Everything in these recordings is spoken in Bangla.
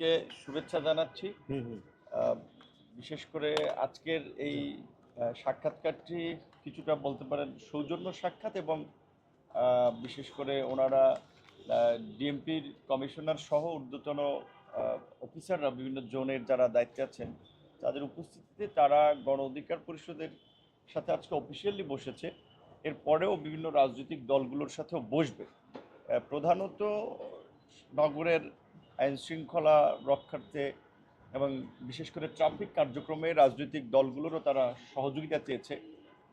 কে শুভেচ্ছা জানাচ্ছি। হুম, হুম। আহ, বিশেষ করে আজকের এই সাক্ষাৎকারটি কিছুটা বলতে পারেন সৌজন্য সাক্ষাৎ এবং বিশেষ করে ওনারা ডিএমপির কমিশনার সহ ঊর্ধ্বতন অফিসাররা বিভিন্ন জোনের যারা দায়িত্বে আছেন তাদের উপস্থিতিতে তারা গণ অধিকার পরিষদের সাথে আজকে অফিসিয়ালি বসেছে। এরপরেও বিভিন্ন রাজনৈতিক দলগুলোর সাথেও বসবে। প্রধানত নগরের আইন শৃঙ্খলা রক্ষার্থে এবং বিশেষ করে ট্রাফিক কার্যক্রমে রাজনৈতিক দলগুলোরও তারা সহযোগিতা চেয়েছে।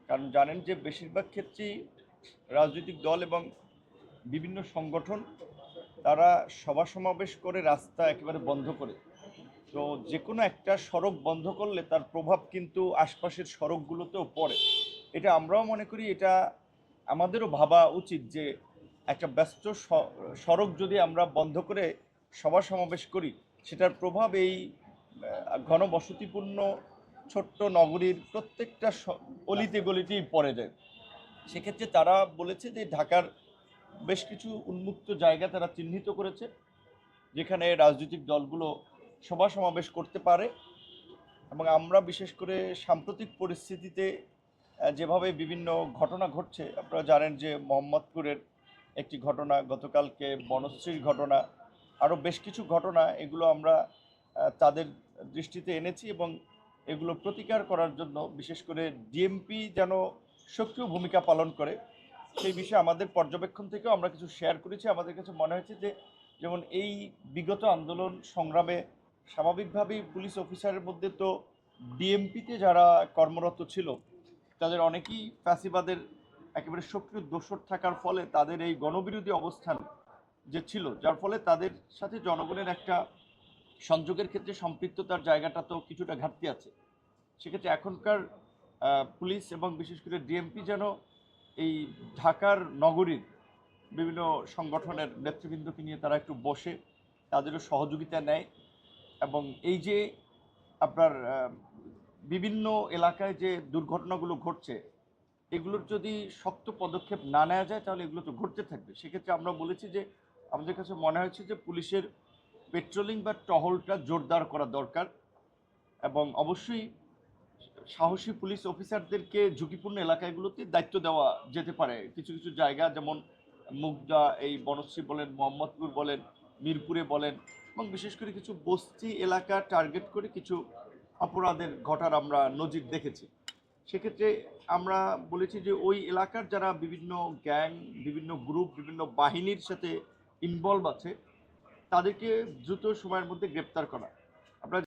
কারণ জানেন যে বেশিরভাগ ক্ষেত্রেই রাজনৈতিক দল এবং বিভিন্ন সংগঠন তারা সভা সমাবেশ করে রাস্তা একেবারে বন্ধ করে। তো যে কোনো একটা সড়ক বন্ধ করলে তার প্রভাব কিন্তু আশপাশের সড়কগুলোতেও পড়ে। এটা আমরাও মনে করি, এটা আমাদেরও ভাবা উচিত যে একটা ব্যস্ত সড়ক যদি আমরা বন্ধ করে সভা সমাবেশ করি, সেটার প্রভাব এই ঘনবসতিপূর্ণ ছোট্ট নগরীর প্রত্যেকটা অলিতে গলিতেই পড়ে যায়। সেক্ষেত্রে তারা বলেছে যে ঢাকার বেশ কিছু উন্মুক্ত জায়গা তারা চিহ্নিত করেছে যেখানে রাজনৈতিক দলগুলো সভা সমাবেশ করতে পারে। এবং আমরা বিশেষ করে সাম্প্রতিক পরিস্থিতিতে যেভাবে বিভিন্ন ঘটনা ঘটছে, আপনারা জানেন যে মোহাম্মদপুরের একটি ঘটনা, গতকালকে বনশ্রীর ঘটনা, আরও বেশ কিছু ঘটনা, এগুলো আমরা তাদের দৃষ্টিতে এনেছি এবং এগুলো প্রতিকার করার জন্য বিশেষ করে ডিএমপি যেন সক্রিয় ভূমিকা পালন করে সেই বিষয়ে আমাদের পর্যবেক্ষণ থেকেও আমরা কিছু শেয়ার করেছি। আমাদের কাছে মনে হয়েছে যে যেমন এই বিগত আন্দোলন সংগ্রামে স্বাভাবিকভাবেই পুলিশ অফিসারের মধ্যে তো ডিএমপিতে যারা কর্মরত ছিল তাদের অনেকেই ফ্যাসিবাদের একেবারে সক্রিয় দোসর থাকার ফলে তাদের এই গণবিরোধী অবস্থান যে ছিল, যার ফলে তাদের সাথে জনগণের একটা সংযোগের ক্ষেত্রে সম্পৃক্ততার জায়গাটা তো কিছুটা ঘাটতি আছে। সেক্ষেত্রে এখনকার পুলিশ এবং বিশেষ করে ডিএমপি যেন এই ঢাকার নগরীর বিভিন্ন সংগঠনের নেতৃবৃন্দকে নিয়ে তারা একটু বসে তাদেরও সহযোগিতা নেয় এবং এই যে আপনার বিভিন্ন এলাকায় যে দুর্ঘটনাগুলো ঘটছে এগুলোর যদি শক্ত পদক্ষেপ না নেওয়া যায় তাহলে এগুলো তো ঘটতে থাকবে। সেক্ষেত্রে আমরা বলেছি যে আমাদের কাছে মনে হয়েছে যে পুলিশের পেট্রোলিং বা টহলটা জোরদার করা দরকার এবং অবশ্যই সাহসী পুলিশ অফিসারদেরকে ঝুঁকিপূর্ণ এলাকাগুলোতে দায়িত্ব দেওয়া যেতে পারে। কিছু কিছু জায়গা যেমন মুগদা, এই বনশ্রী বলেন, মোহাম্মদপুর বলেন, মিরপুরে বলেন এবং বিশেষ করে কিছু বস্তি এলাকা টার্গেট করে কিছু অপরাধের ঘটার আমরা নজির দেখেছি। সেক্ষেত্রে আমরা বলেছি যে ওই এলাকার যারা বিভিন্ন গ্যাং, বিভিন্ন গ্রুপ, বিভিন্ন বাহিনীর সাথে ইনভলভ আছে তাদেরকে দ্রুত সময়ের মধ্যে গ্রেপ্তার করা। আমরা